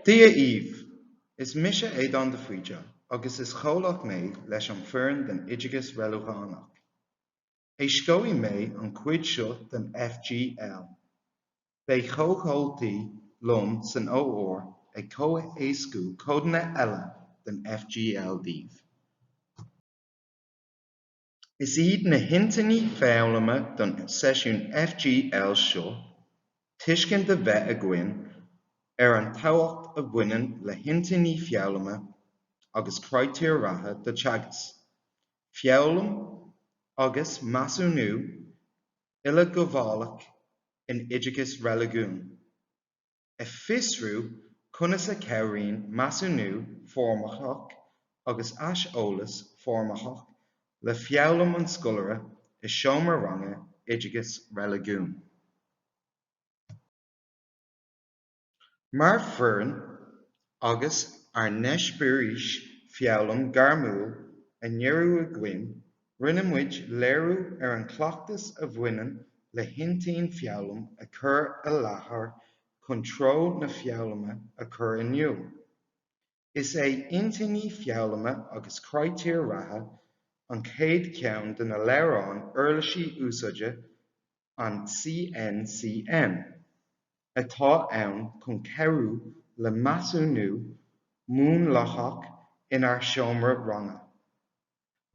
Dia Eve is Misha Édan de Fuija, agus is cholach mé leis an fern den Oideachas Reiligiúnach. Scoí mé an cuid seo den FGL. Bei chóchóltaí lom san óor ag co-éascú codanna eile den FGL díomh. Is iad na hintaní foghlaime don seisiún FGL seo, tuiscin de bheith a gcuin an tábhacht a bhaineann le hintaní foghlaime agus creidtear ratha de Teagasc. Foghlaim agus Measúnú ila go bhfáileach in Oideachas Reiligiúnach. A fisrú conas a chabhraíonn Measúnú formachach agus eas-eolas formachach le foghlaim an scoláire I seomra ranga Oideachas Reiligiúnach. Mar fern agus ar neispiúis foghlaim garmúil a ndéiriú a gcuin, rinne muid léiriú an cleachtas a bhaineann le hintín foghlaim a chur a láthair chun tro na foghlaime a chur inniu. Is é intíní foghlaime agus creidtear ratha an chéad ceann de na léireáin uirlisí úsáide an CNCN. Atá ann chun ceithriú le Measúnú múnlachach inar seomra ranga.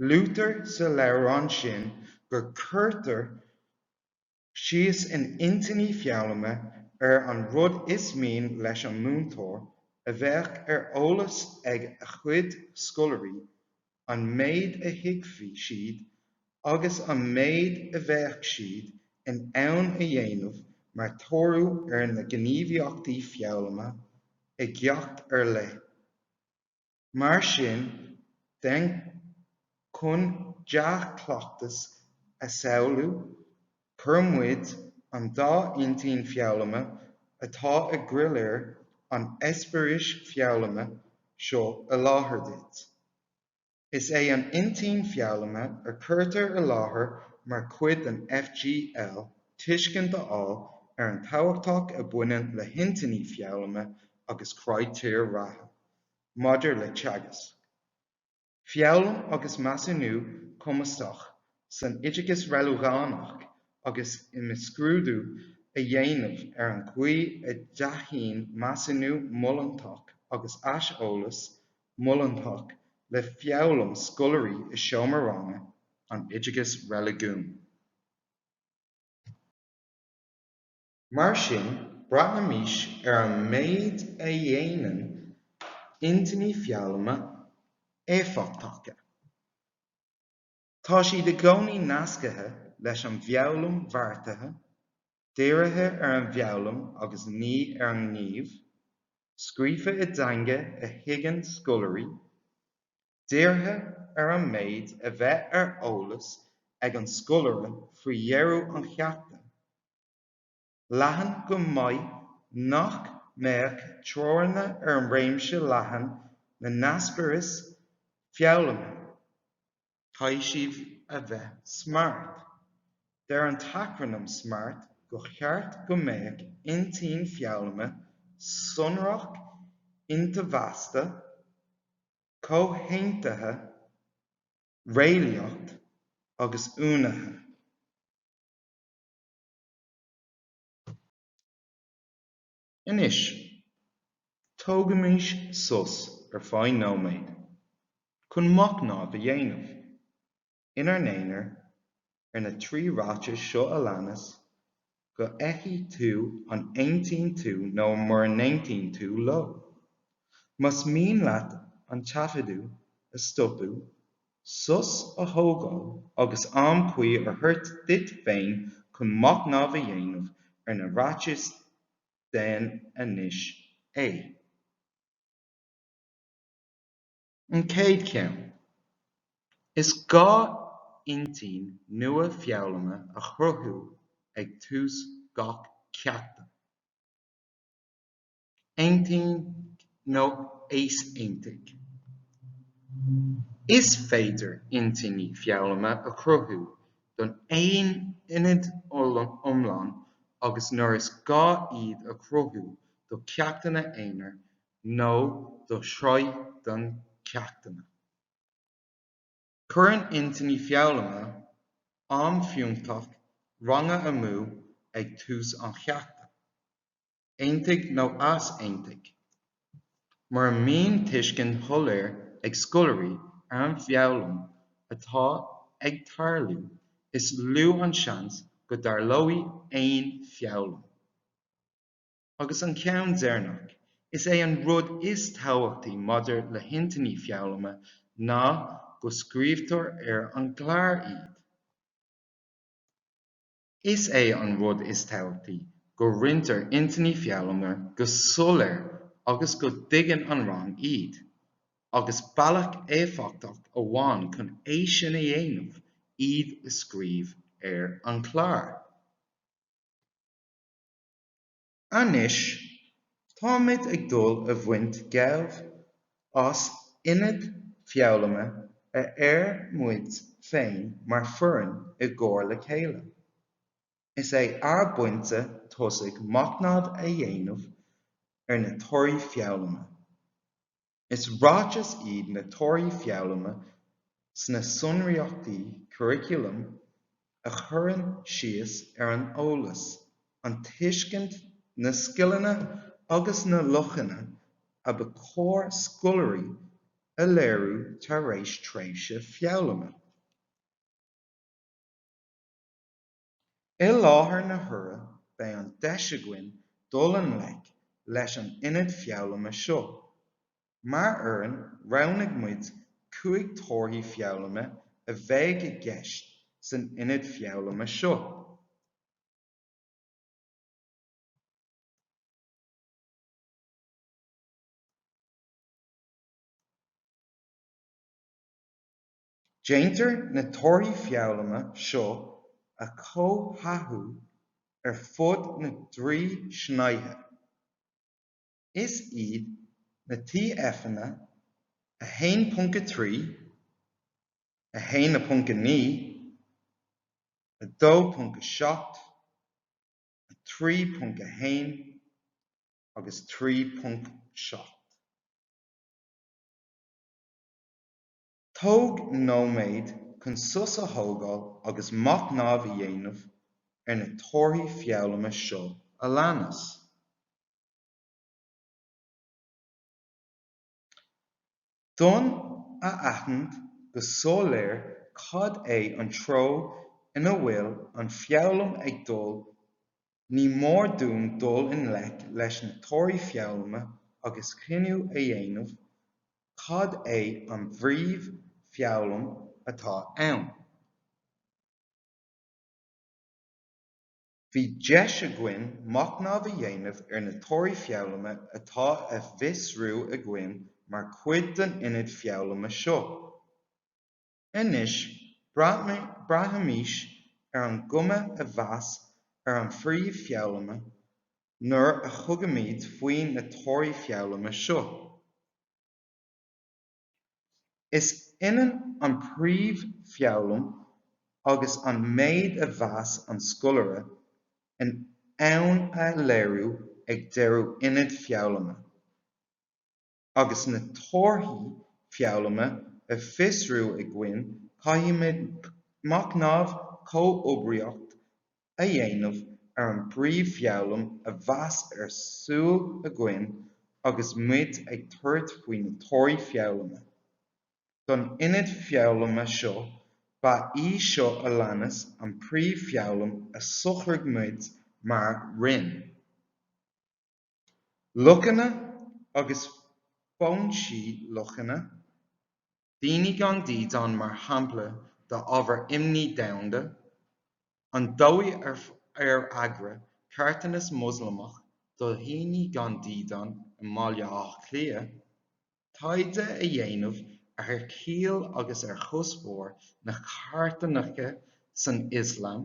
Lútar sa léireán sin gur chuirtear síos in intíní foghlaime an rud is mian leis an múntóir a bheith eolas ag a chuid scoláirí an méid a thuigfí siad agus an méid a bheith siad in ann a dhéanamh mar tóiriú na gníomhaíochtaí foghlaime I gceacht le. Mar sin, den chun deach cleachtas a samhlú, chur muid an dá intín foghlaime atá a gcruiléir an eispéiris foghlaime seo a láthair duit. Is é an intín foghlaime a chuirtear a láthair mar cuid an FGL tuiscin d'áil an tábhachtach a bhaineann le hintaní foghlaime agus creidtear ratha, maidir le Teagasc. Foghlaim agus Measúnú cumasach san Oideachas Reiligiúnach agus I miscrúdú a dhéanamh an Cuid a dtaithíonn Measúnú mullantach agus eas-eolas mullantach le foghlaim scoláirí I seomra ranga an Oideachas Reiligiúnach. Mar sin, brat na míis an méid a dhéanann intíní foghlaime éifeachtacha. Tá siad a gcónaí nascaithe leis an bheaghlaim bharrtaithe, d'éirithe an bheaghlaim agus ní an ngníomh, scríofa I dteanga a thuigeann scoláirí, d'éirithe an méid a bheith eolas ag an scoláire faoi dhearú an cheachta. Leathan go mbeidh nach mbeadh treoranna an réimse leathan na neaspóiris foghlaime. Thaidh a bheith smart. Deir an tacranam smart go cheart go mbeadh intín foghlaime sonrach intafheasta, comhtheantaithe, réalaíocht agus únaithe. Inis, tógamis sus fáin nóméid, chun machnamh a dhéanamh. Inar néanaar na trí ráiteas seo a leannas, go eichí tú an 18 tú nó mar 19 tú lo. Mas mín leat an tafadú a stopú, sus a thógáil agus amchuí a thuirt dit féin chun machnamh a dhéanamh na ráiteas den anis é. An céad ceann. Is gá intín nua foghlaime a chruthú ag tús gach ceachta. Eintín nó éas-eintig. Is féidir intíní foghlaime a chruthú don éon inad iomlán agus nuair is gá iad a chruthú do ceachtainna éinear nó do shroi don ceachtainna. Cuireann intinní feabhlaime am-fiúntach ranga amú ag tús an cheachta, aontaigh nó as-aontaigh. Mar mian tuiscint tholáir ag scoláirí an bheabhlaim atá ag tarlú, is lú an seans go darlóigh aon feabhlaim. Agus an ceann déarnach, is é an rud is tábhachtaí maidir le hintinní feabhlaime ná go scríobhtar an gclár iad. Is é an rud is tábhachtaí go rinnetar intinní feabhlaime go soláir agus go dtuigeann an rang iad, agus bealach éifeachtach amháin chun é sin a dhéanamh iad a scríobh an clár. Anois, táimid ag dul a bhaint geamh as ionad feabhlaime a muid féin mar foireann i gcóir le chéile. Is é arbainte tosaigh machnamh a dhéanamh na tóirí feabhlaime. Is ráiteas iad na tóirí feabhlaime sna sonraíochtaí curriculum a chuireann síos an eolas, an tuiscint na scileanna agus na luchanna a ba chóir scoláirí a léiriú tar éis tréimhse feabhlaime. I láthair na hure ba an deise dul an leic leis an ionad feabhlaime seo, mar éireann roghnaigh muid 5 tóirthaí feabhlaime a bheidh i gceist san ionad feabhlaime seo. Déantar na tóirí feabhlaime seo a chomhthathú fud na dtrí snaithe. Is iad na TF-anna a 1.3, a 1.9, a 2.7, a 3.1 agus 3.7. Tóg nóméid chun sus a thógáil agus machnamh a dhéanamh na tóirí feabhlaime seo a leanas. Dún a aithint go soláir cad é an treo ina bhfuil an feabhlaim ag dul, ní mór dúinn dul in leic leis na tóirí feabhlaime agus cruinniú a dhéanamh cad é an bhríomh feabhlaim atá ann. Bhí deis machnamh a dhéanamh na tóirí feabhlaime atá a bhfiosrú mar cuid den ionad feabhlaime seo. Anois, braithimís an gcumas a bheas an phríomh feabhlaime nuair a thugaimid faoin na tóirí feabhlaime seo. Is inan an príomh feabhlaim agus an méid a bheas an scoláire an ann a léiriú ag deireadh ionad feabhlaime. Agus na tóirthaí feabhlaime a fiosrú caithimid machnamh comhoibriacht a dhéanamh an príomh feabhlaim a bheas súil agus muid ag tuairt faoin na tóirí feabhlaime. Don ionad feabhlaime seo, ba seo a leanas an príomh feabhlaim a sochraigh muid mar rinn. Luchanna agus bonsí luchanna, daoine gan dídeán mar shampla de ábhar imní domhanda, an dóigh ar agra cartanas Muslimach do dhaoine gan dídeán i mbaile ach clia, taide a dhéanamh ar ciall agus ar chosmhór na cartanacha san Ioslam,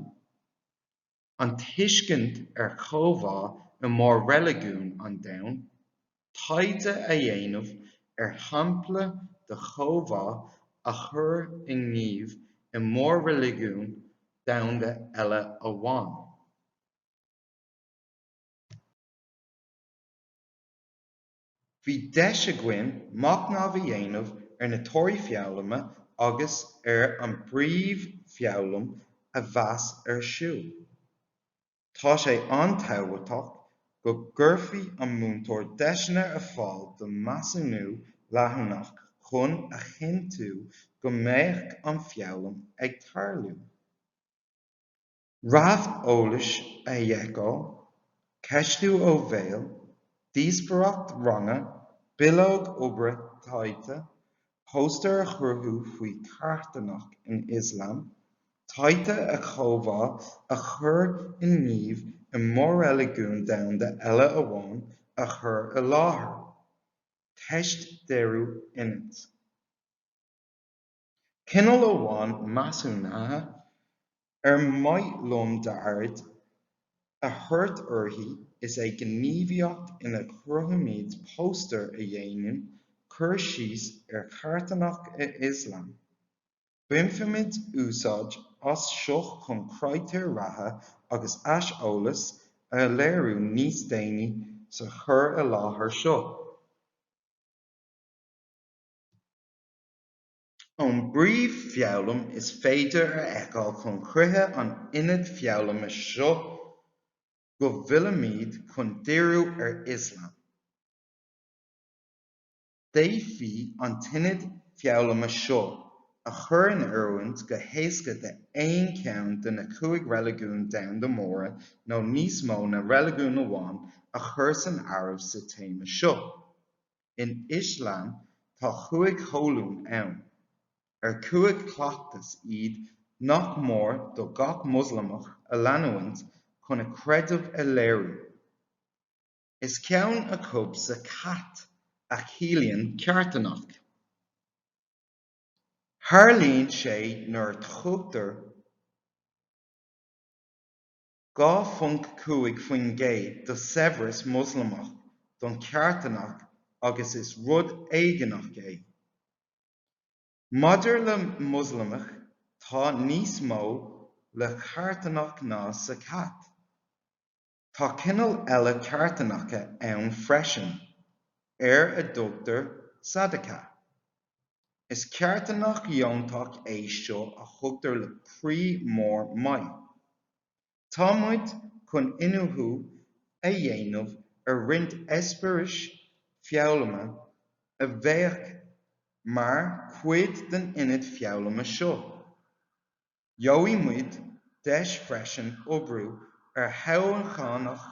an tuiscint ar chomhdhá i mór reiligiún an domhan, taide a dhéanamh ar shampla de chomhdhá a chur i ngníomh i mór reiligiún domhanda eile amháin. Bhí deis againn machnamh a dhéanamh na tóirí fiabhlama agus an phríomhfiabhlam a mheas ar siúl. Tá sé antábhachtach go gcuirfí an múinteoir deisne a fháil do Measúnú leathnach chun a chintú go mbeadh an fiabhlam ag tarlú. Raibh eolais a dheacáil, ceistú ó bhéal, díosbaireacht ranga, bileog obair taighde, póstar a chruthú faoi cheartánach in Ioslam, taighde a chomhdháil a chur inniu I mór reiligiún domhanda eile amháin a chur I láthair, teist deireadh inniu. Cineál amháin measúnatha ar mbeidh liom d'ard a thabhairt uirthi is ag gníomhaíocht ina gcruthaimid póstar a dhéanann cur síos ar cheartánach Ioslam. B'imfimid úsáid as seo chun creidtear ratha agus eas-eolas a léiriú níos déanaí sa chur I láthair seo. An bPríomh-fiabhlam is féidir a fheiceáil chun crutha an ionad fiabhlama seo go bhfuilimid chun deireadh ar Ioslam. D'éifí an tionad fiabhlama seo a chur in oiriúint go héasca de aon ceann de na 5 reiligiún domhanda móra nó níos mó na reiligiún amháin a chur san Arab sa téama seo. In Ioslam tá 5 chomhlún ann. Ar 5 cleachtas iad nach mór do gach Muslimach a leanúint chun a creidimh a léiriú. Is ceann a chub sa cat a chiallaíonn ceartánach. Tharlaíonn sé nuair a thugtar 2.5 faoin gcéad do saibhreas Muslimach don ceartánach agus is rud éigeanach é. Maidir le Muslimach tá níos mó le ceartánach ná sa cat. Tá cineál eile ceartánacha ann freisin ar a dtugtar Sadaqah. Is ceartánach iontach é seo a thugtar le príomh mór maith. Tá muid chun inniu a dhéanamh ar roinnt eispéiris fiabhlama a bheadh mar cuid den ionad fiabhlama seo. Gheobhaidh muid deis freisin obrú ar thodhchanáach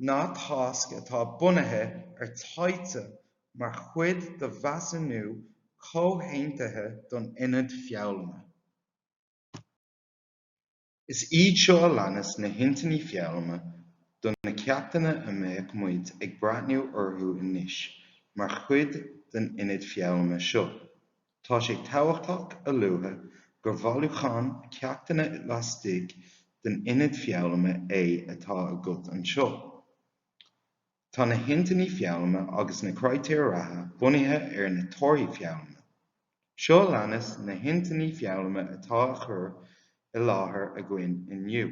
ná tasca atá bunaithe ar taighte mar chuid de Measúnú comhthéantaithe don ionad fiabhlama. Is iad seo a leanas na hintinní fiabhlama don na ceachtaine a mbeadh muid ag breithniú orthu anois mar chuid den ionad fiabhlama seo. Tá sé tábhachtach a luatha gur bhfáileadh ceachtaine lastig den ionad fiabhlama é atá agat anseo. Tá na hintinní fiabhlama agus na creidtear ratha bunaithe ar na tóirí fiabhlama. Seo a leanas na hintinní fiabhlama atá a chur I láthair againn inniu.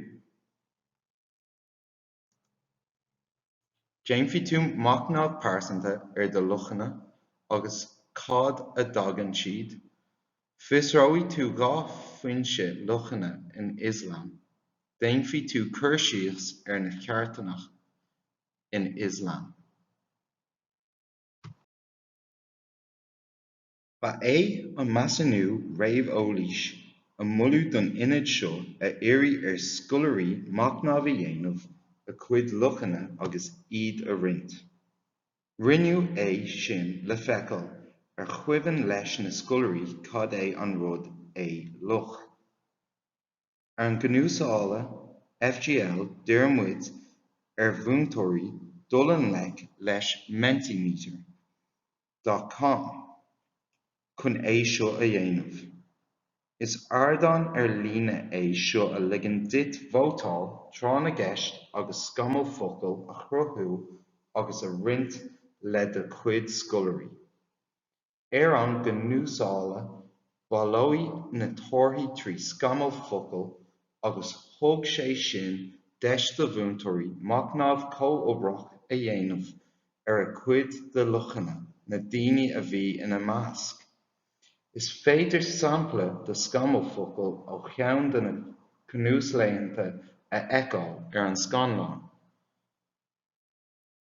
Déanfaí tú machnamh pearsanta ar do luchanna agus cad a dtagann siad. Fiosrúigh tú gá fhoinse luchanna in Ioslam. Déanfaí tú cur síos ar na ceartánach in Ioslam. Ba é an Measúnú réamh-eolais a mbualadh don ionad seo a éirí ar scoláirí machnamh a dhéanamh a cuid luchanna agus iad a roinnt. Rinneadh é sin le feiceáil ar chuimhinn leis na scoláirí cad é an rud é luch. Ar an gcnúsála FGL deir muid ar bhúntóirí dul an leis Mentimeter.com chun é seo a dhéanamh. Is ardán ar líne é seo a ligean duit vótáil trán a gceist agus scamal focail a chruthú agus a roinnt le do chuid scoláirí. Ar an gcnúsála ballóidh na torthaí trí scamal focail agus thug sé sin deis do bhúntóirí machnamh comhoibriach a dhéanamh a cuid de luchana na daoine a bhí ina measc. Is féidir sampla de scamalfocail ó cheann de na cnúsléanta a fheiceáil an scanlán.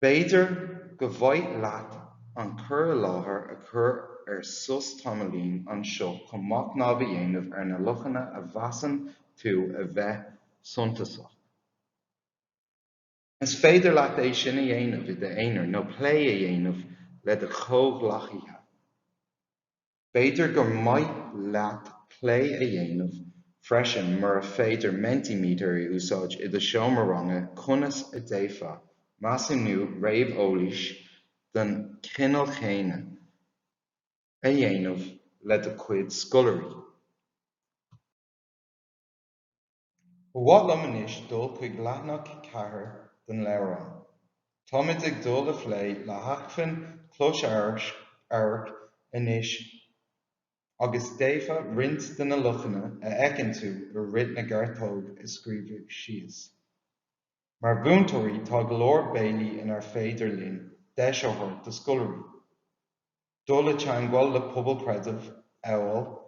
B'fhéidir go bhfaigh leat an cur láthair a chur sus tamalaín anseo chun mac námh a dhéanamh na luchanna a bhasann tú a bheith suntasach. Is féidir leat é sin a dhéanamh I d'fhéinear nó plé a dhéanamh le do chomhlachtaithe. B'fhéidir gur maith leat plé a dhéanamh freisin mar a féidir mentimeter I úsáid I do seomraranna conas a d'fhéadfadh Measúnú réamhbhóilís den cineál chéine a dhéanamh le do cuid scoláirí. Ba bhfuil liom anois dul chuig leathnach ceathair den leabharán. Táimid ag dul a phlé le haachfann clós airc anois agus d'fhéadfadh roinnt de na luchanna a fheiceann tú ar rid na gartóg a scríobh síos. Mar bhúntóirí tá go leor béilí inar féidir linn deisceothar do scoláirí. Dul a teangáil le pobal creideamh, amhail,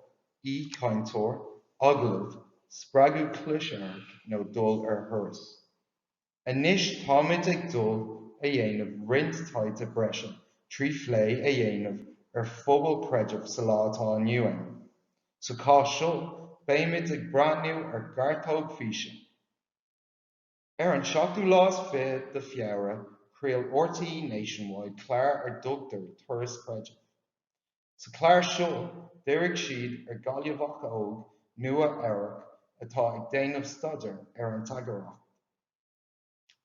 cainteoir, aglah, spreagadh cluisearg nó dul ar thuras. Anois táimid ag dul a dhéanamh roinnt taighde breisin trí phlé a dhéanamh ar phobal creideamh sa lá atá inniu ann. Sa cá seo, béimid ag breathnú ar gartóg físe. Ar an 17 de Feabhra, chraoil RTE Nationwide clár ar dtugtar turas creideamh. Sa clár seo, d'éirigh siad ar gaileadh óg nua amhrac atá ag déanamh staidir ar an Teagasc.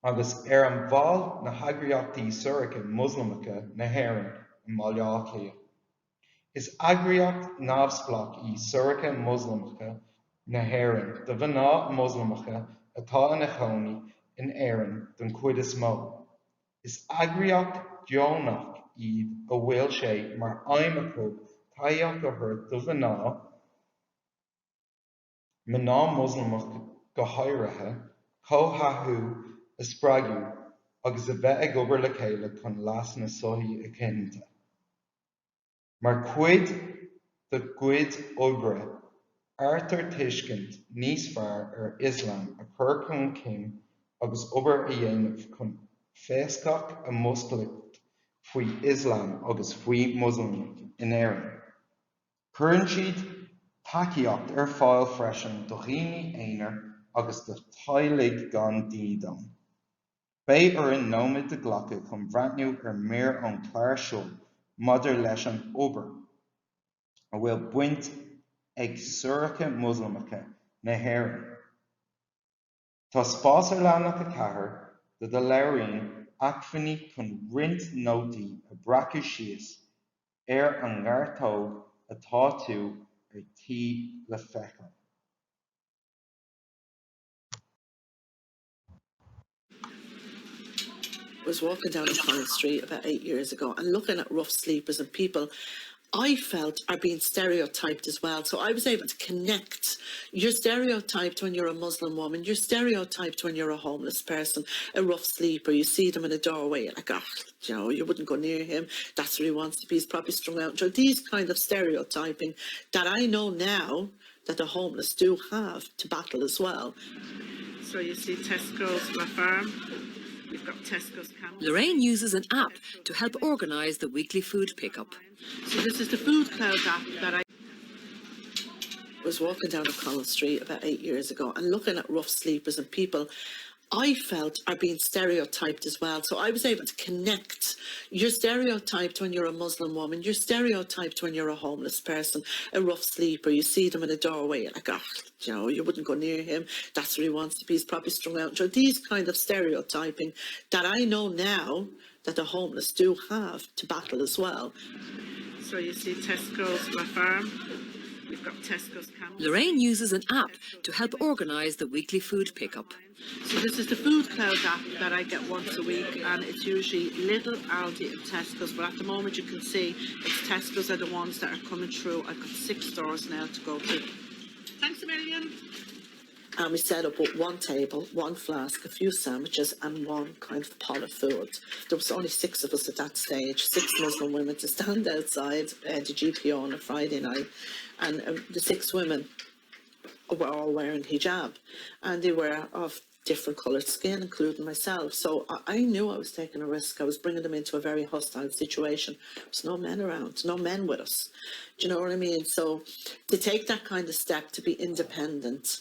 Agus ar an bhall na heagraíochtaí suirce Muslamacha na hÉireann an mbaile clia. Is eagraíocht neamhspleách suirce Muslamacha na hÉireann de bhná Muslamacha atá ina chónaí in Éireann don Cuid is mó. Is eagraíocht deonach iad go bhfuil sé mar aidhmeachú taíocht go thir do bhná Muslimach go háirithe, comhthathú a spreagadh agus a bheith ag obair le chéile chun leas na suí a cinnte. Mar cuid de gcuid oibre, airtar tuiscint níos fearr ar Ioslam a chur chun cinn agus obair a dhéanamh chun féascadh a moscailt faoi Ioslam agus faoi Muslimach in Éireann. Cuireann siad tacaíocht ar fáil freisin do dhaoine éinear agus do thaidhligh gan daoine dom. Bé ar an nóid de ghlacha chun bhreathniú ar méar an clár seo maidir leis an obair a bhfuil buint ag suirce Muslamacha na hÉireann. Tá spás ar leanach a ceathair de do labhraíonn acmhainní chun roinnt nótaí a bracadh síos ar an ngearrtóg atá tú ar tí le feiceáil. Was walking down Collins Street about 8 years ago and looking at rough sleepers and people I felt are being stereotyped as well. So I was able to connect. You're stereotyped when you're a Muslim woman. You're stereotyped when you're a homeless person, a rough sleeper. You see them in a doorway, you're like, you wouldn't go near him. That's where he wants to be. He's probably strung out. So these kind of stereotyping that I know now that the homeless do have to battle as well. So you see Tesco's La Farm. We've got Tesco's Camel. Lorraine uses an app to help organise the weekly food pickup. So this is the Food Cloud app that I was walking down Collins Street about 8 years ago and looking at rough sleepers and people I felt are being stereotyped as well. So I was able to connect. You're stereotyped when you're a Muslim woman. You're stereotyped when you're a homeless person, a rough sleeper. You see them in a doorway, you're like, you wouldn't go near him. That's where he wants to be. He's probably strung out. So these kind of stereotyping that I know now that the homeless do have to battle as well. So you see Tesco's La Farm. We've got Tesco's Camel. Lorraine uses an app to help organise the weekly food pickup. So this is the Food Cloud app that I get once a week, and it's usually Lidl, Aldi and Tesco's, but at the moment you can see it's Tesco's are the ones that are coming through. I've got 6 stores now to go to. Thanks a million. And we set up with one table, one flask, a few sandwiches, and one kind of pot of food. There was only 6 of us at that stage, 6 Muslim women to stand outside the GPO on a Friday night. And the 6 women were all wearing hijab. And they were of different coloured skin, including myself. So I knew I was taking a risk. I was bringing them into a very hostile situation. There was no men around, no men with us. Do you know what I mean? So to take that kind of step, to be independent,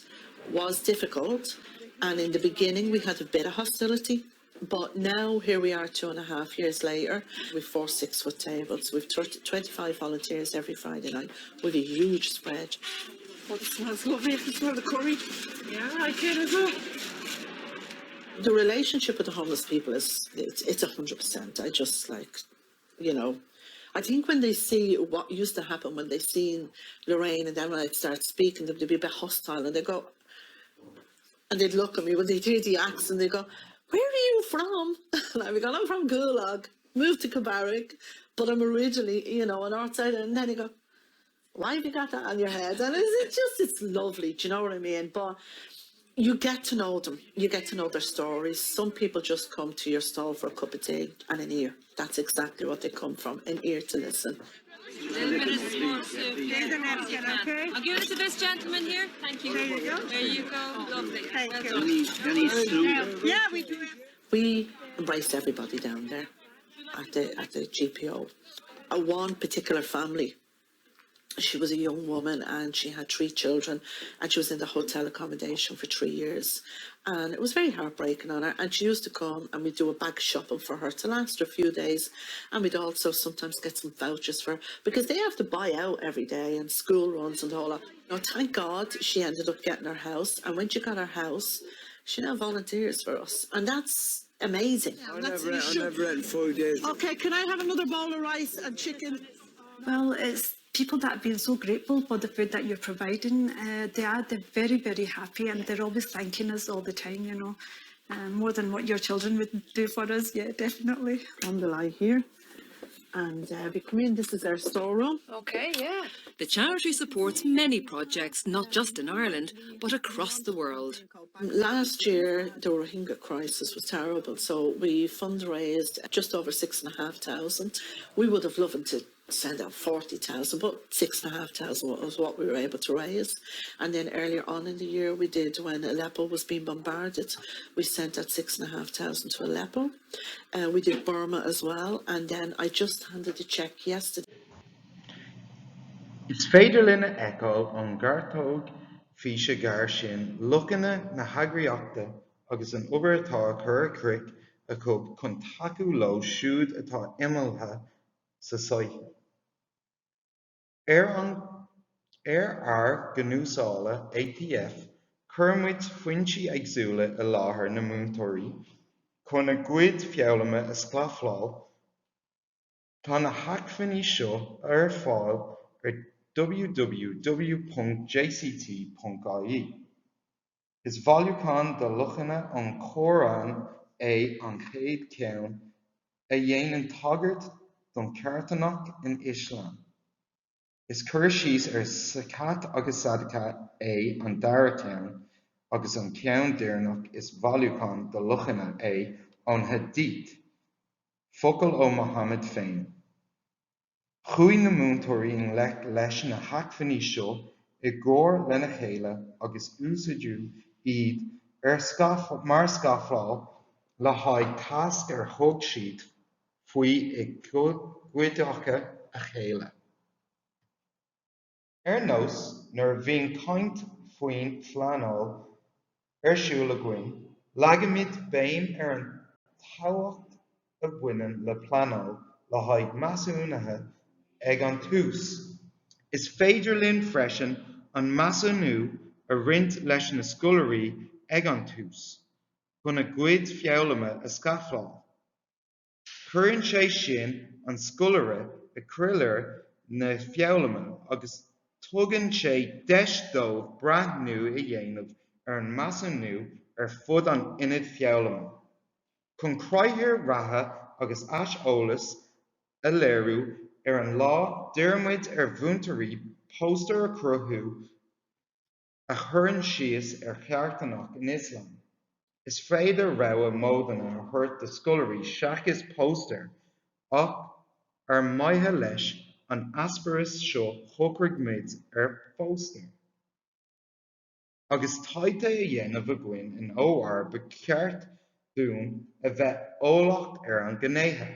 was difficult, and in the beginning we had a bit of hostility, but now here we are 2.5 years later. We've 4 6-foot tables, we've 25 volunteers every Friday night, we've a huge spread. Oh, it smells lovely. I can smell the curry. Yeah, I can as well. The relationship with the homeless people it's 100%. I just I think when they see what used to happen, when they seen Lorraine, and then when I'd start speaking, they'd be a bit hostile, and they go, and they'd look at me when they hear the accent, they go, "Where are you from?" And I'd be going, "I'm from Gulag, moved to Cabarrick, but I'm originally, an outsider." And then they go, "Why have you got that on your head?" And it's lovely, do you know what I mean? But you get to know them, you get to know their stories. Some people just come to your stall for a cup of tea and an ear. That's exactly what they come from, an ear to listen. A little bit of small soup. Okay. I'll give it to this gentleman here. Thank you. There you go. There you go. Lovely. Well done. Yeah, we do. We embrace everybody down there at the GPO. One particular family, she was a young woman and she had 3 children, and she was in the hotel accommodation for 3 years, and it was very heartbreaking on her. And she used to come and we'd do a bag shopping for her to last her a few days, and we'd also sometimes get some vouchers for her because they have to buy out every day and school runs and all that. Thank God she ended up getting her house, and when she got her house, she now volunteers for us, and that's amazing. I never ate 5 days. Okay, can I have another bowl of rice and chicken? Well, it's people that have been so grateful for the food that you're providing. They're very, very happy, and they're always thanking us all the time, more than what your children would do for us. Yeah, definitely. Alhamdulillah here. And we come in, this is our storeroom. Okay, yeah. The charity supports many projects, not just in Ireland, but across the world. Last year, the Rohingya crisis was terrible, so we fundraised just over 6,500. We would have loved to send out 40,000, but 6,500 was what we were able to raise. And then earlier on in the year, we did, when Aleppo was being bombarded, we sent out 6,500 to Aleppo. We did Burma as well, and then I just handed a check yesterday. Is féidir lena eáil an gcartóg físe gar sin lucanna na hagraíochta agus an obair atá chur a cric a chug chun taú leo siúd atá imealtha sa soithe. Ar gnúsála ATF, chuirmuid foinse éagsúla i láthair na múinteoirí chun a Cuid feabhlaime a sclaifleáil. Tá na haicmhíní seo ar fáil ar www.jct.ie. Is bhailiúchán do luchanna an chórán an chéad ceann a dhéanann tagart don ceartánach in Islam. Is chuir síos ar sacat agus sadacha an dara ceann, agus an ceann déarnach is bhailiúchán do luchanna an hadith. Focail ó Muhammad féin. Chúi na múinteoirí in leis na haicmhíní seo I gcóir lena chéile agus úsáidú iad mar scafláil le haghaidh tasc ar thug siad faoi I gcuideacha a chéile. Ar nós, nuair a bhíonn caint faoin phleanáil ar siúl a gcuin, leagamid béim ar an tábhacht a bhaineann le phleanáil le haghaidh measúnatha ag an tús. Is féidir linn freisin an measúnú a rint leis na scoláirí ag an tús, chun a Cuid feabhlaime a scafláil. Cuireann sé sin an scoláire a chruillir na feabhlaime agus tugann sé deisdóibh braithnú a dhéanamh ar an measúnú ar fud an ionad feabhlaime. Chun craithear ratha agus aiseolalas a léiriú ar an lá, dearmid ar bhúntaoirí póstar a cruthú a chuireann síos cheartánach in Islam. Is féidir rogha módanna a chuirt de scoláirí seachas póstar ach ar maithe leis an asparas seo chócaird muid ar póstar. Agus taighde a dhéanamh againn in ór ba ceart dún a bheith ólacht ar an gnéithe.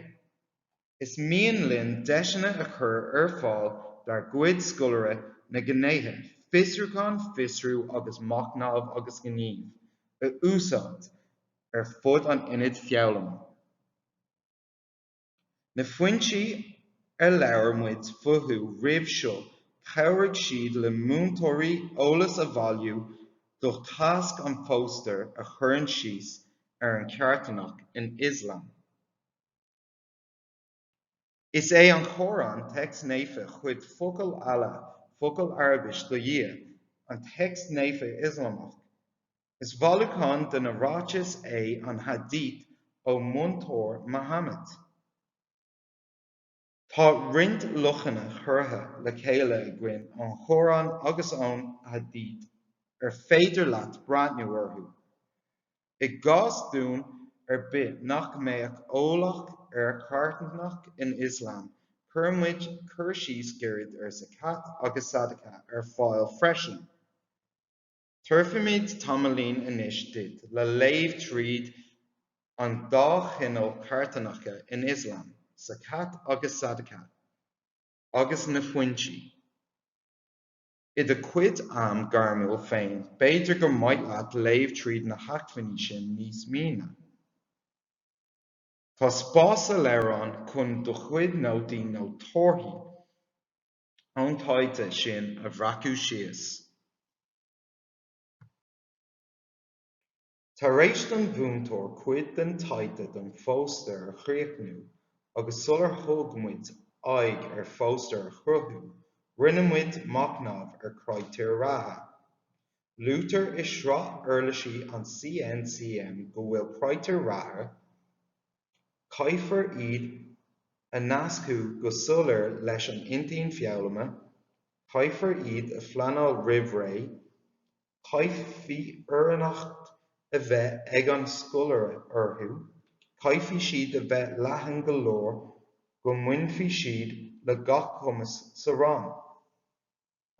Is mian linn deisina a chur ar fáil dar gcuid scoláire na gnéithe, fisriúcháin, fisriú agus machnamh agus gníomh, a úsáid ar fud an ionad feabhlaim. Na foinsí ar leabhar muid futhú roimh seo chabhraigh siad le múntóirí eolas a bhailiú do chasc an póstar a chuireann síos ar an ceartánach in Islam. Is é an chórán text néife chuid focail eala, focail arbais do dhia, an text néife Islamach. Is bhailúcháin de na ráiteas é an hadith ó múntóir Muhammad. Tá roinnt luchanna chuirthe le chéile againn an chórán agus ón hadith ar féidir leat braithniú orthu. I gcás dún ar bith nach mbeadh ólacht ar cheartánach in Islam, chuir muid cur síos geirid ar zakat agus sadaqa ar fáil freisin. Tuirfimid tamalín inis dit le léamh tríd an dá chineál cheartánacha in Islam, zakat agus sadaqa, agus na foinsí. I de cuid am garmúil féin, b'fhéidir go mbeidh leat léamh tríd na heachmhainní sin níos mína. Tá spás a léireán chun do chuid nótaí nó torthaí ón taighde sin a bhreathú síos. Tá rééis don bhúntóir cuid den taighde don fóstar a chríochnú agus sular thug muid aghaidh ar fóstar a chruthú, rinne muid machnamh ar chraidtear ratha. Lútar is srá uirlisí an CNCM go bhfuil chraidtear ratha, caithfear iad a nascú go solar leis an intín feabhlaime, caithfear iad a phleanáil roimh ré, caithfí uirneacht a bheith ag an scoláire orthu, caithfí siad a bheith leathan go leor go mhainfí siad le gach chumas sa rang.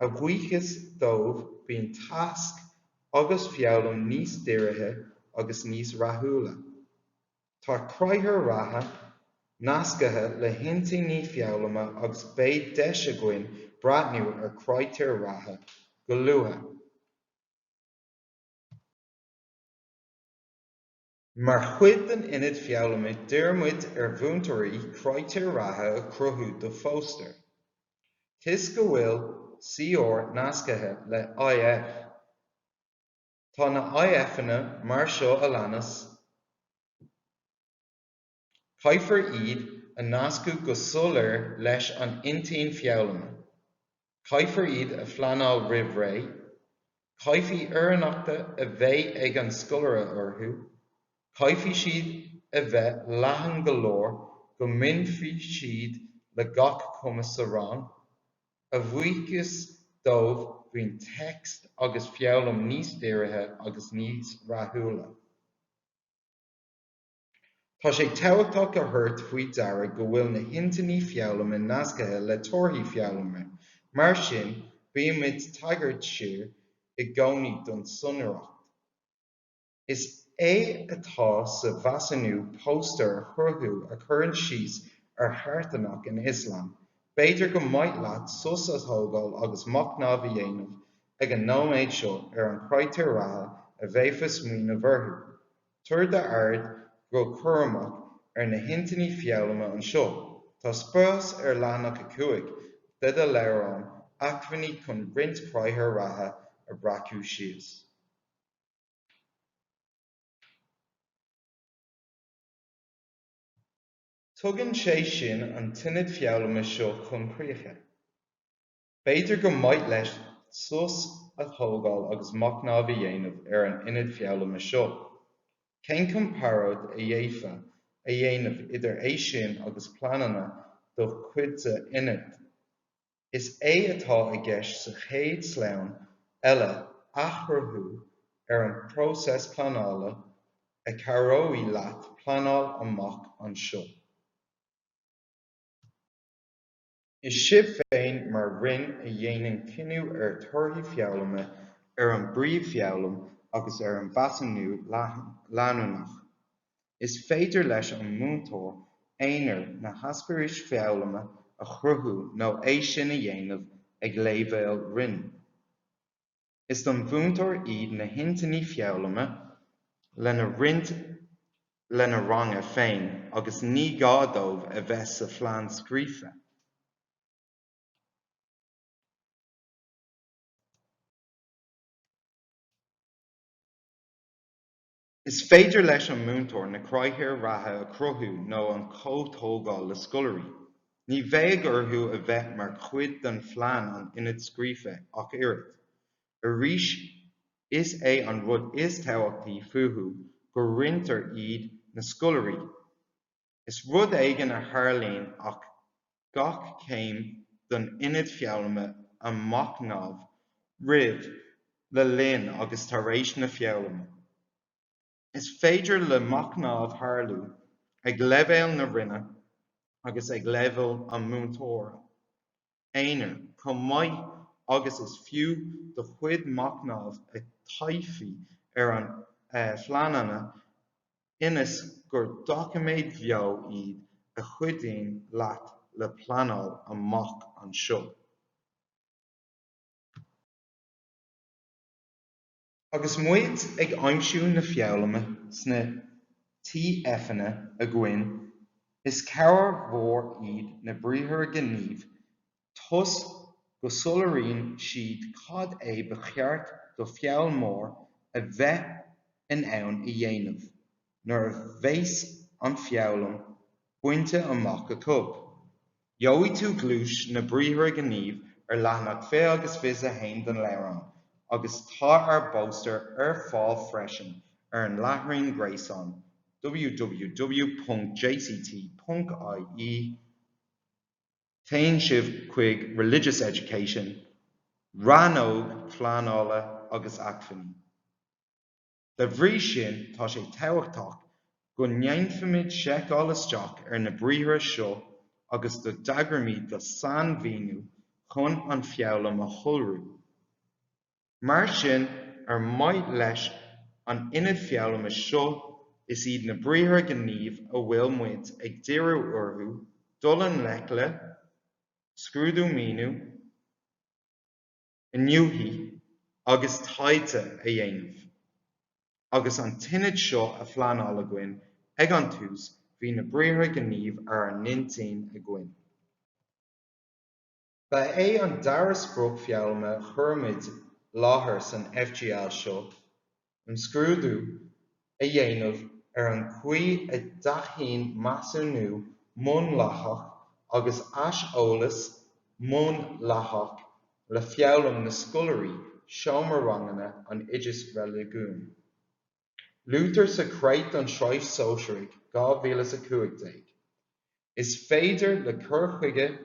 A bhuíochas dóibh bíonn Teagasc agus feabhlaim níos dírithe agus níos rathúla. Tá craithear ratha nascathe le hintinní feabhlaime agus béid deis againn braithniú ar chraidtear ratha go luatha. Mar chuid den ionad feabhlaime dearmuid ar bhúntóirí chraidtear ratha a cruthú do fóstar. Tis go bhfuil CR nascathe le IF. Tá na IF-anna mar seo a leanas. Caithfear iad a nascú go solar leis an intín feabhlaime. Caithfear iad a phleanáil roimh ré. Caithfí uirneachta a bheith ag an scoláire orthu. Caithfí siad a bheith leathan go leor go mhainfí siad le gach chumas sa rang. A bhuíochas dóibh bíonn text agus feabhlaim níos dírithe agus níos rathúla. Tá sé tábhachtach a thabhairt faoi deara go bhfuil na hintinní feabhlaime nascathe le torthaí feabhlaime, mar sin bíonn muid tagairt siar i gcónaí don sonracht. Is é atá sa bheasúnú póstar a chruthú a chuireann síos ar cheartánach in Islam, b'fhéidir go mbeidh leat sus a thógáil agus machnamh a dhéanamh ag an nóiméad seo ar an chraidtear ratha a bheadh smaoineamh orthu. Tuair de ard go cur amach ar na hintinní feabhlaime anseo. Tá spás ar leanach a cuaig de a léireán acmhainní chun roinnt chraidtear ratha a bhreathú síos. Tugann sé sin an tionad feabhlaime seo chun críocha. B'fhéidir go mbeidh leis sus a thógáil agus machnamh a dhéanamh ar an ionad feabhlaime seo. Cén compáróid a dhéanamh idir é sin agus pleananna do chuide ionad. Is é atá i gceist sa chéad sleamh eile athruthú an prótas pleanála a caróí leat pleanáil amach anseo. Is sibh féin mar rinn a dhéanann cinniú torthaí fiabhlama an bPríomh-Fiabhlam agus an Measúnú leanúnach. Is féidir leis an múinteoir éonair na haspéris fiabhlama a chruthú nó é sin a dhéanamh ag léibhéal rinn. Is don bhúntóir iad na hintinní fiabhlama lena rint lena ranga féin agus ní gá dóibh a bheith sa phlean scríofa. Is féidir leis an múinteoir na craithfear ratha a cruthú nó an cótógáil le scoláirí. Ní bheidh orthú a bheith mar cuid don phlean an ionad scríofa ach irid. Arís is é an rud is tábhachtaí futhú go rinnetar iad na scoláirí. Is rud éigin a tharlaíonn ach gach céim don ionad fiabhlama amach námh roimh le linn agus tar éis na fiabhlama. Is féidir le macnámh tharlú ag leibhéal na rinne agus ag leibhéal an múinteoir éonair chomh maith agus is fiú do chuid macnámh a taighfí an phleananna inas gur doiciméid bheo iad a chuideann leat le pleanáil amach anseo. Agus muid ag aimsiú na fiabhlama sna tí-eifeanna a gcuin, is cabhair mhór iad na bríomhar gníomh tos go soláthraíonn siad cad é ba cheart do pheall mór a bheith in ann i dhéanamh, nuair a bhéis an fiabhlam bainte amach a cub. Gheobhaidh tú glúis na bríomhar gníomh leathnach fé agus fios a haon den leabhar agus tá ar bóstar ar fáil freisin an leathraíonn gréasáin www.jct.ie Téann sibh chuig Religious Education, ranóg phleanála agus acmhainní. De bhrí sin tá sé tábhachtach go ndéanfimid seiceáil isteach ar na bríomhar seo agus do d'eagraimid do san mhíniú chun an fiabhlam a chulrú. Mar sin ar maith leis an ionad fiabhlam seo is iad na bríomhar gníomh a bhfuil muid ag deireadh orthú dul an leicthe, scrúdú míniú, inniuthí agus taite a dhéanamh. Agus an tine seo a phleanáil a gcuin ag an tús hí na bríomhar gníomh ar an 19 a gcuin. Ba é an dara spróc fiabhlama chuirmid láthair san FGL seo an scrúdú a dhéanamh ar an Cuid a dtaithíonn Measúnú múnlathach agus aiseolalas múnlathach le fiabhlam na scoláirí seomra ranganna an Oideachas Reiligiúnach. Lútar sa chrait an Shráid Sóisiúraigh 2015. Is féidir le cur chuige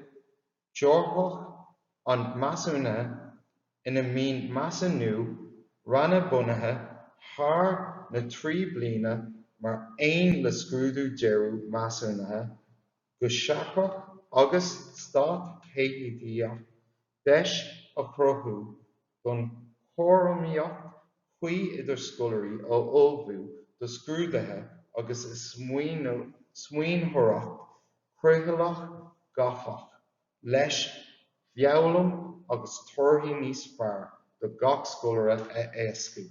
deorthach an Measúnú ina mbíonn Measúnú ranna bunaithe thar na trí bliana mar aon le scrúdú deireadh Measúnatha go seapadh agus stát chéadaíoch deis a chruthú don chóiríocht chuí idir scoláirí ó ullmhú do scrúdaithe agus is smaointheoireacht cruthaileach gafach leis fiabhlam agus torthaí níos fearr do gach scoláire a éascú.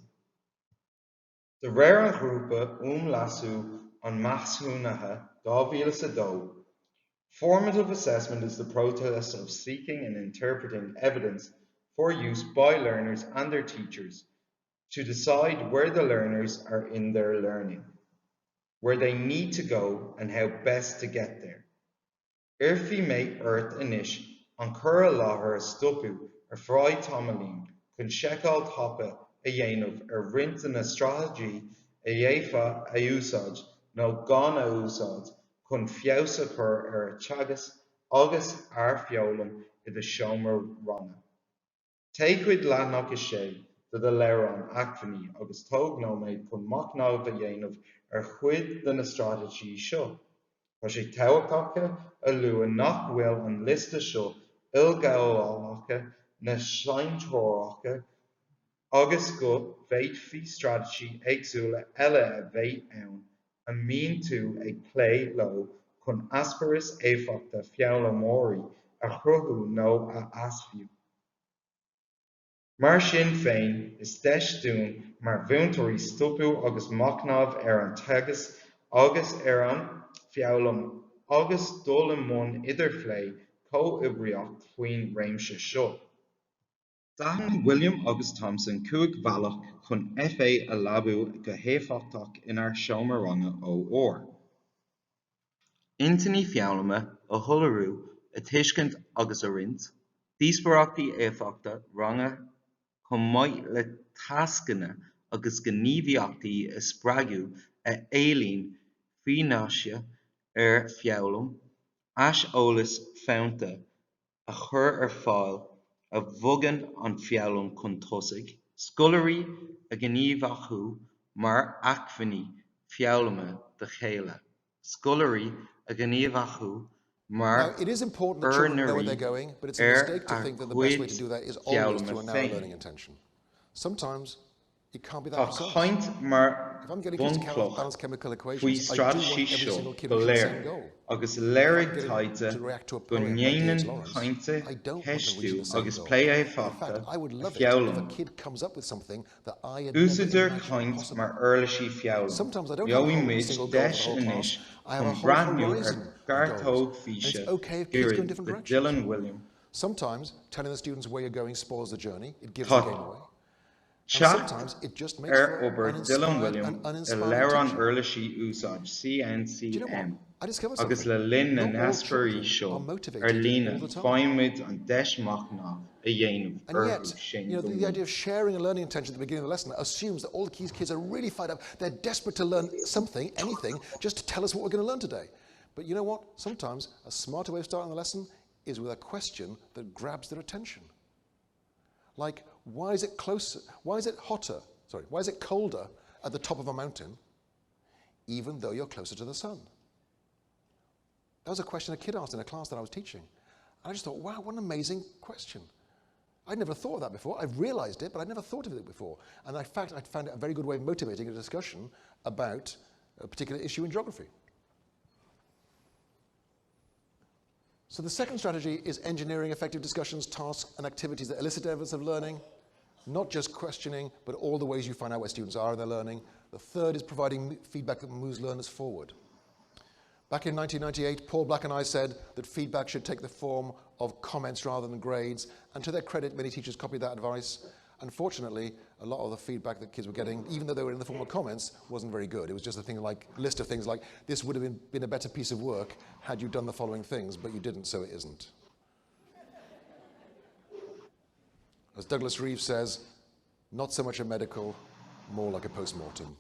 De réir an grúpa lasú an Measúnatha 2002. Formative assessment is the process of seeking and interpreting evidence for use by learners and their teachers to decide where the learners are in their learning, where they need to go and how best to get there. Irfi mé earth inis an cura láthair stopu fráid tamalín chun seiceáil tapa a dhéanamh rint na strategy a dhéfa a úsáid nó gan a úsáid chun fiabhsa chur Teagasc agus ar fiabhlam I de seomra ranna. Cuid leathnach is sé de leran acfini agus tógnóméid chun macnáid a dhéanamh chuid de na strategy seo. Tá sé tábhachtach a luain nach bhfuil an liste seo ilgabhálacha na seinteoireacha agus go bhféadfaí strategy éagsúla eile a bheith ann a mbíonn tú ag plé leo chun asparas éifeachta feabhlamóirí a chruthú nó a asfiú. Mar sin féin is deisciún mar bhúntarí stopú agus macnámh an Teagasc agus an feabhlam agus dul i mbun idirphlé comhoibriacht faoin réimse seo. D'aitheann William agus Thomson cúig bhealach chun FA a labú go héifeachtach inar seomra-ranga ó Ór. Intinní feabhlama a tholarú a tuiscint agus a rint, díosbaireachtaí éifeachta ranga chun maith le tascanna agus gníomhaíochtaí is spreagadh a éilíonn fianaise feabhlam, aiseolalas fáinne a chur ar fáil a bhogann an feabhlam chun tosaigh, scoláirí a gníomhachú mar acmhainní feabhlama de chéile, scoláirí a gníomhachú mar it is important that children know where they're going, but it's a mistake to think that the best way to do that is always through a narrow learning intention. Sometimes it can't be that precise. If I'm getting kids to balance chemical equations, I do want every single kid to the same goal. Agus léirigh taite go ndéanann chainte heistú agus plé éifeachta I would love it if a kid comes up with something that I had Úsaidir chaint mar uirlisí feabhlam. Sometimes I don't have a single goal for the whole class. I have a whole horizon of goals. And it's okay if kids go in different directions. Dylan William. Sometimes telling the students where you're going spoils the journey. It gives the game away. Sometimes it just makes for an inspired and uninspired teacher. CNCM. Agus le linn na nasparí seo lína fáimid an deismachná a dhéanamh orthú sin. The idea of sharing a learning intention at the beginning of the lesson assumes that all the kids are really fired up. They're desperate to learn something, anything, just to tell us what we're going to learn today. But you know what? Sometimes a smarter way of starting the lesson is with a question that grabs their attention. Like, why is it closer? Why is it hotter? Sorry, why is it colder at the top of a mountain, even though you're closer to the sun? That was a question a kid asked in a class that I was teaching. And I just thought, wow, what an amazing question. I'd never thought of that before. I've realized it, but I'd never thought of it before. And in fact, I found it a very good way of motivating a discussion about a particular issue in geography. So the second strategy is engineering effective discussions, tasks, and activities that elicit evidence of learning, not just questioning, but all the ways you find out where students are in their learning. The third is providing feedback that moves learners forward. Back in 1998, Paul Black and I said that feedback should take the form of comments rather than grades, and to their credit, many teachers copied that advice. Unfortunately, a lot of the feedback that kids were getting, even though they were in the form of comments, wasn't very good. It was just a list of things like, this would have been a better piece of work had you done the following things, but you didn't, so it isn't. As Douglas Reeves says, not so much a medical, more like a post-mortem.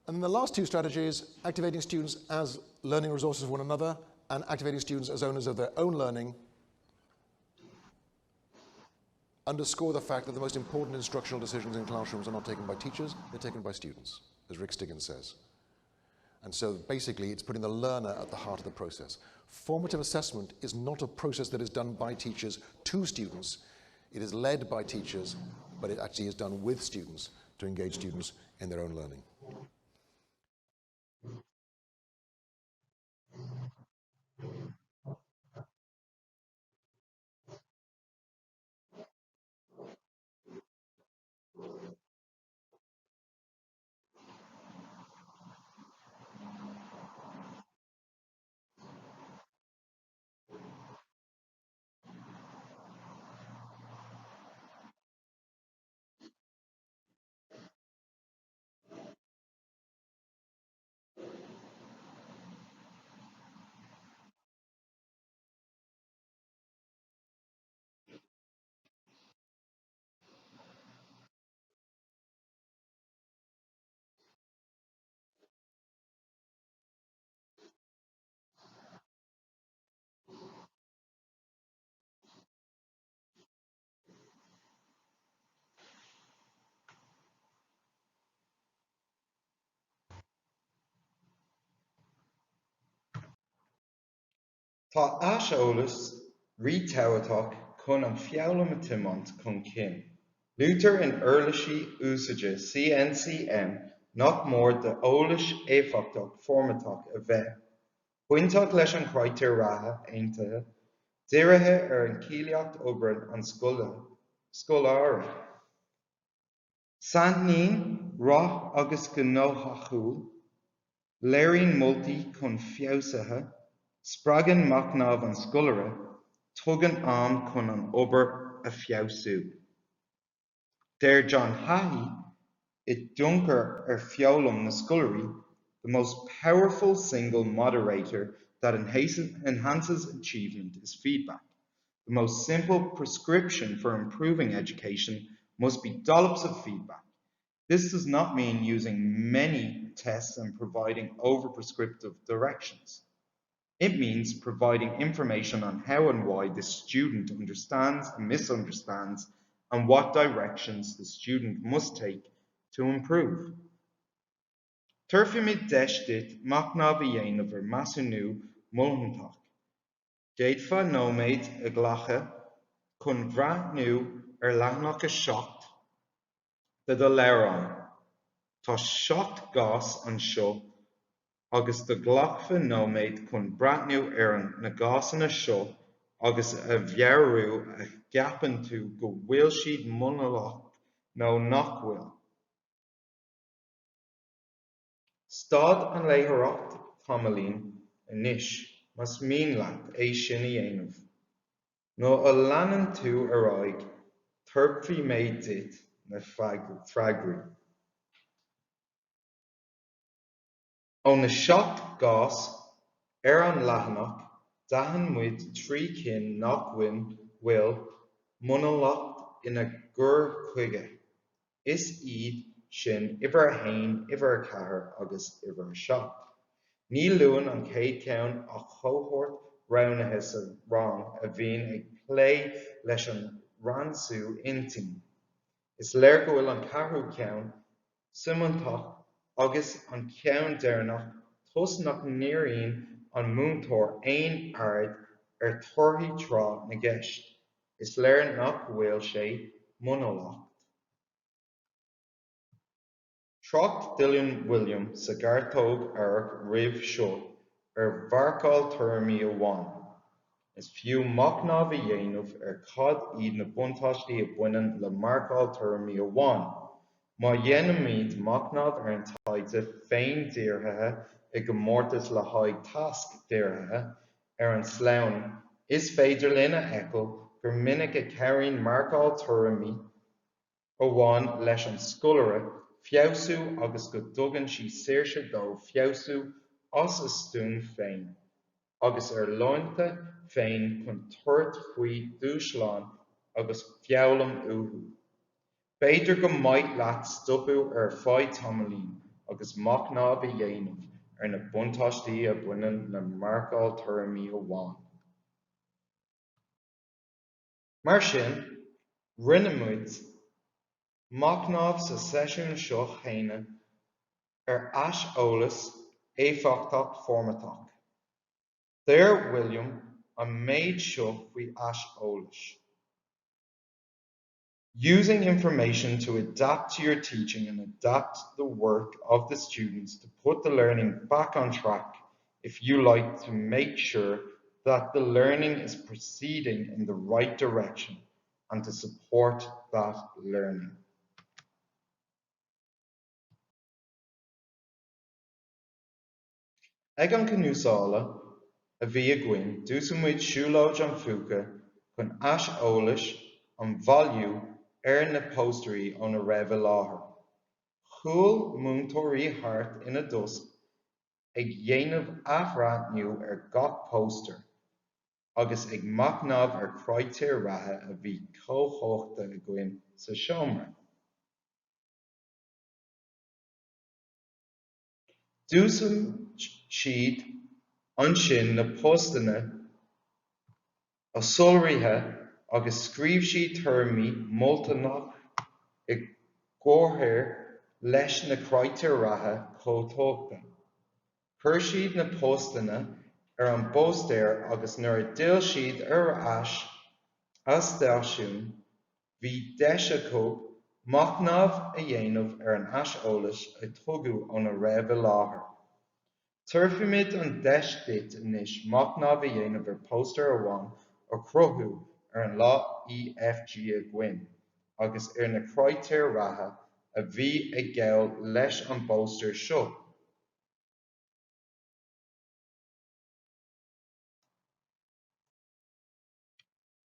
And then the last two strategies, activating students as learning resources for one another and activating students as owners of their own learning, underscore the fact that the most important instructional decisions in classrooms are not taken by teachers, they're taken by students, as Rick Stiggins says. And so basically it's putting the learner at the heart of the process. Formative assessment is not a process that is done by teachers to students. It is led by teachers, but it actually is done with students to engage students in their own learning. Tá eolas rítáhachtach chun an fiabhlam timont chun cinn. Luther in Eirlisí úsáide CNCM nach mór de eolas éifeachtach formatach a bheith. Buintach leis an chraidtear ratha aontaithe, dírithe an cíleacht oibreann an scoláire. Santnín, rath agus go nóthachúil, léiríonn moltaí chun feabhsaithe, spragann machnamh an scoláire, tugann am chun an obair a feabhsú. Deir John Haughey, I dtuncar feabhlam na scoláirí, the most powerful single moderator that enhances achievement is feedback. The most simple prescription for improving education must be dollops of feedback. This does not mean using many tests and providing over-prescriptive directions. It means providing information on how and why the student understands and misunderstands and what directions the student must take to improve. Turfimid deistit machnamh a dhéanamh measúnú mulhantach. Géadfa nóméid a ghlacha chun bhreathnú leathnach a seacht de leabharán. Tá seacht gás an seo agus de ghlachfa nóméid chun bhreathnú na gásanna seo agus a bhearú a gceapann tú go bhfuil siad monolach nó nach bhfuil. Stád an léitheoireacht tamalaín anois mas mín leat é sin a dhéanamh. nó a leanann tú ar aghaidh turpfaí méid dit na freagraí. Ó na seacht gás ar an leathanach d'aithin muid trí cinn nach bhfuil monolacht ina gur chuige. Is iad sin uimhir a hain, uimhir a ceathair agus uimhir a seacht. Ní luain an chéad ceann a chomhthéacht roghnaithe sa rang a bhíonn ag plé leis an ransú intín. Is léir go bhfuil an ceathrú ceann simantach agus an ceann deireanach tos nach ndéiríonn an múntóir aon ard ar torthaí trá na gceist. Is léir nach bhfuil sé monolacht. Trácht Dillon William sa gceartóg arach roimh seo ar bharcáil tuairimí amháin. Is fiú machnamh a dhéanamh ar cad iad na buntáistí a baineann le marcáil tuairimí amháin. Má dhéanamid machnamh ar an taide féin díorthaithe I go mórtas le haghaidh tasc díorthaithe ar an sleamh, is féidir lena eiceal gur minic a chabhraíonn marcáil tuairimí amháin leis an scoláire feabhsú agus go dtugann sí saoirse dó feabhsú as is stún féin, agus ar láinte féin chun tuairt faoi dúshlán agus feabhlam uathu. B'fhéidir go mbeidh leat stopadh ar fáid tamalaín agus machnamh a dhéanamh ar na buntáistí a baineann le marcáil tuairimí amháin. Mar sin, rinne muid machnamh sa seisiún seo chéine ar eolas éifeachtach formatach. Deir William an méid seo faoi eolas. Using information to adapt to your teaching and adapt the work of the students to put the learning back on track if you like to make sure that the learning is proceeding in the right direction and to support that learning. Ag an cnúsála a bhí a gcuin, dúsa muid siúlóid an phúca chun eolas an bhailiú ar na póstairí ó na raibh láthair. Chúil múntóirí thart ina dosc ag dhéanamh athbhreathniú ar gach póstar, agus ag machnamh ar chraidtear ratha a bhí comhthóchta a gcuin sa seomra. Dúsam siad ansin na póstanna a solraithe agus scríobh siad tuairimí moltanach I gcomharthair leis na chraidtear ratha comhthóchta. Chuir siad na póstanna ar an bóstéir agus nuair a d'fhill siad ar as stáisiún, bhí deise cóp machnamh a dhéanamh ar an easeolais a tugadh óna raibh i láthair. Tuirfimid an deis duit anois machnamh a dhéanamh ar póstar amháin ó chruthdú ar an lá EFG a gcuin, agus ar na craidtéir ratha a bhí ag gabhadh leis an bóstar seo.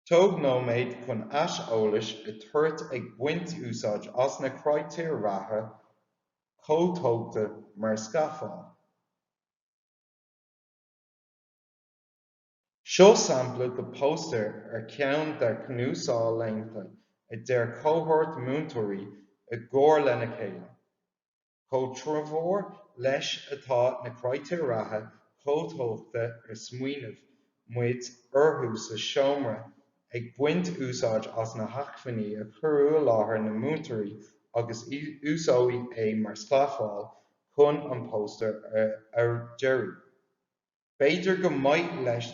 Tóg nóiméad chun easeolais a tuairt ag baint úsáid as na craidtéir ratha comhtógta mar scafáil. Seo sampla go póstar ar ceann de chnúsáil léinte i dtéar cóthabhairt múinteoirí i gcóir lena chéile. Chomh tromhór leis atá na craidtéir ratha comhtógta ar smaoinemh muid orthu sa seomra ag baint úsáid as na haachfainní a churú i láthair na múinteoirí agus úsáidí é mar scafáil chun an póstar ar deireadh. B'fhéidir go maith leis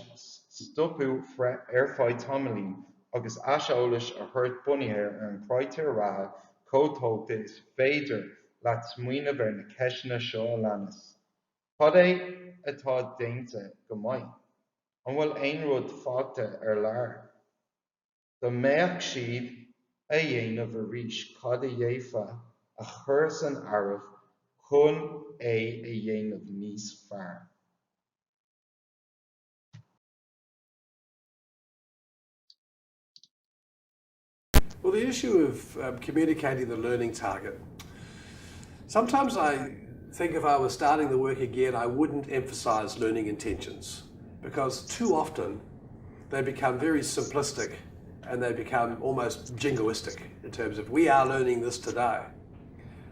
stopadh ar feadh tamalainn agus easeolais a thabhairt bunaithe ar an craidtéir ratha comhtógta is féidir leat smaoinemh ar na ceisina seo a leanús. Cad é atá déanta go maith? An bhfuil aon rud fágtha ar lear. D'fhéach siad a dhéanamh arís cad a dhéanamh a chur san aireamh chun é a dhéanamh níos fearr. Well, the issue of communicating the learning target. Sometimes I think if I was starting the work again, I wouldn't emphasize learning intentions, because too often they become very simplistic and they become almost jingoistic in terms of we are learning this today.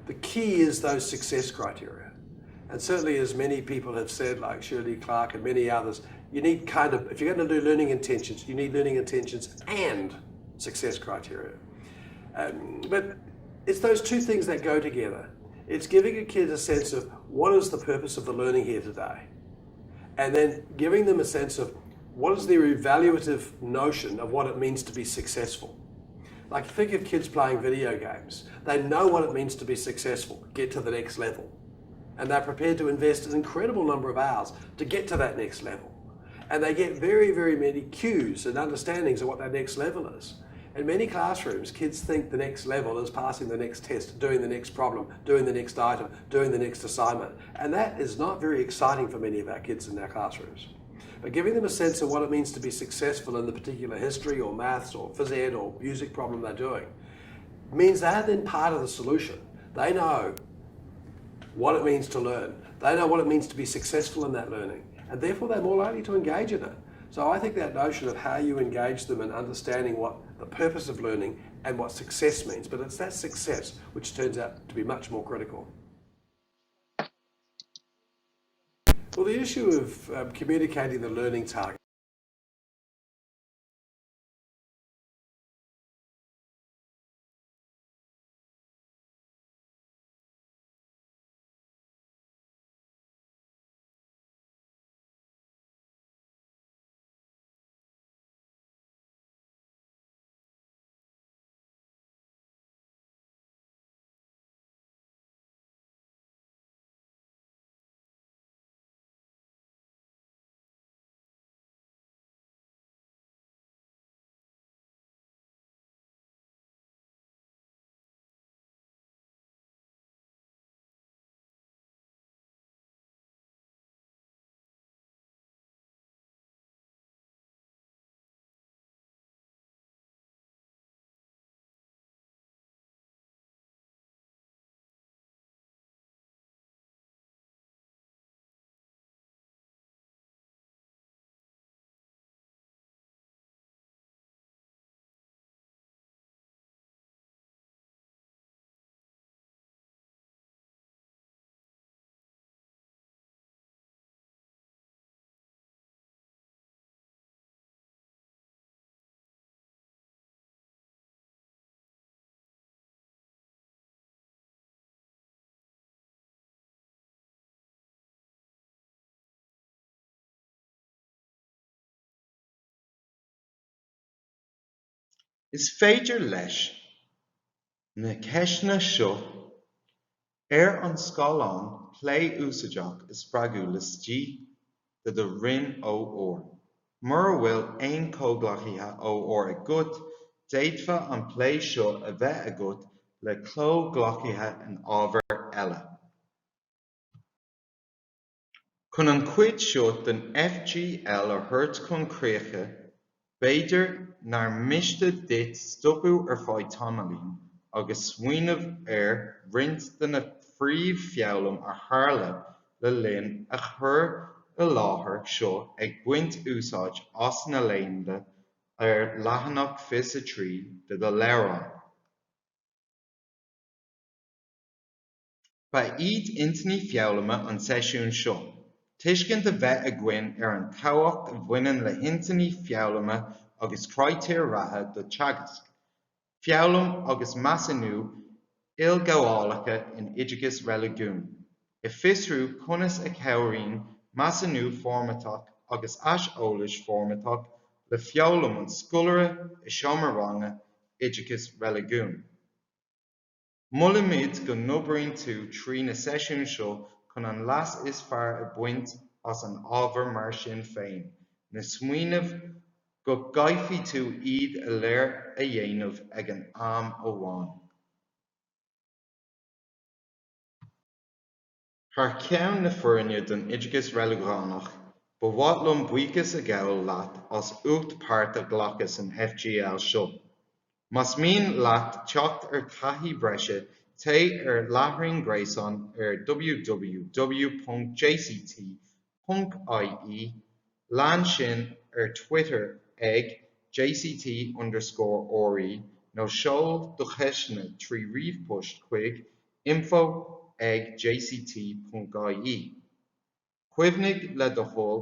The key is those success criteria. And certainly, as many people have said, like Shirley Clark and many others, you need if you're going to do learning intentions, you need learning intentions and success criteria. But it's those two things that go together. It's giving a kid a sense of what is the purpose of the learning here today, and then giving them a sense of what is their evaluative notion of what it means to be successful. Like, think of kids playing video games. They know what it means to be successful, get to the next level. And they're prepared to invest an incredible number of hours to get to that next level. And they get very, very many cues and understandings of what that next level is. In many classrooms, kids think the next level is passing the next test, doing the next problem, doing the next item, doing the next assignment. And that is not very exciting for many of our kids in our classrooms. But giving them a sense of what it means to be successful in the particular history or maths or phys ed or music problem they're doing means they're then part of the solution. They know what it means to learn. They know what it means to be successful in that learning, and therefore they're more likely to engage in it. So I think that notion of how you engage them in understanding what the purpose of learning and what success means, but it's that success which turns out to be much more critical. Well, the issue of communicating the learning target. Is féidir leis na ceisne seo an scáilán plé úsáideach is spreagadh le stí de rinn ó ór. Mar bhfuil aon cóglachaithe ó ór agat, d'fhéadfá an plé seo a bheith agat le cló-ghlachaithe an ábhar eile. Chun an cuid seo den FGL ar thuirt chun craocha, b'fhéidir nár miste duit stopadh ar fáil tamalainn agus smaoineamh roinnt de na phríomhfheabhlaim ar tharla le linn a chur i láthair seo ag baint úsáid as na léineanda ar leathanach fios a trí de leabharán. Ba iad intinní feabhlaime an seisiún seo. Tuiscint a bheith a gcuin ar an cabhacht a bhaineann le hintinní feabhlaime agus creightéir ratha do Teagasc, feabhlaim agus measúnú ilgabhálacha in Oideachas Reiligiúnach. I fiosrú conas a chabhraíonn measúnú formatach agus aiseolais formatach le feabhlaim an scoláire I seomra-ranga Oideachas Reiligiúnach. Mullaimid go noibríonn tú trí na seisiún seo chun an leas is fearr a baint as an ábhar mar sin féin, na smaoineamh go gcaithfí tú iad a léir a dhéanamh ag an am amháin. Thar ceann na foirne don Oideachas Reiligiúnach, ba bhaid liom buíochas a ghabháil leat as ucht páirt a ghlacas an FGL seo. Mas mín leat teacht ar taithí breise té ar leathraíonn gréasáin ar www.jct.ie, lean sin ar Twitter ag JCT_ORE nó seol do cheisne trí riomhpost chuig info@jct.ie. Cuimhnig le do thóil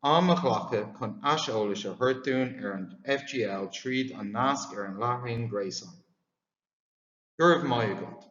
am a ghlacha chun aiseolais a thuirtún ar an FGL tríd an nasc ar an leathraíonn gréasáin. Gurb maith agat.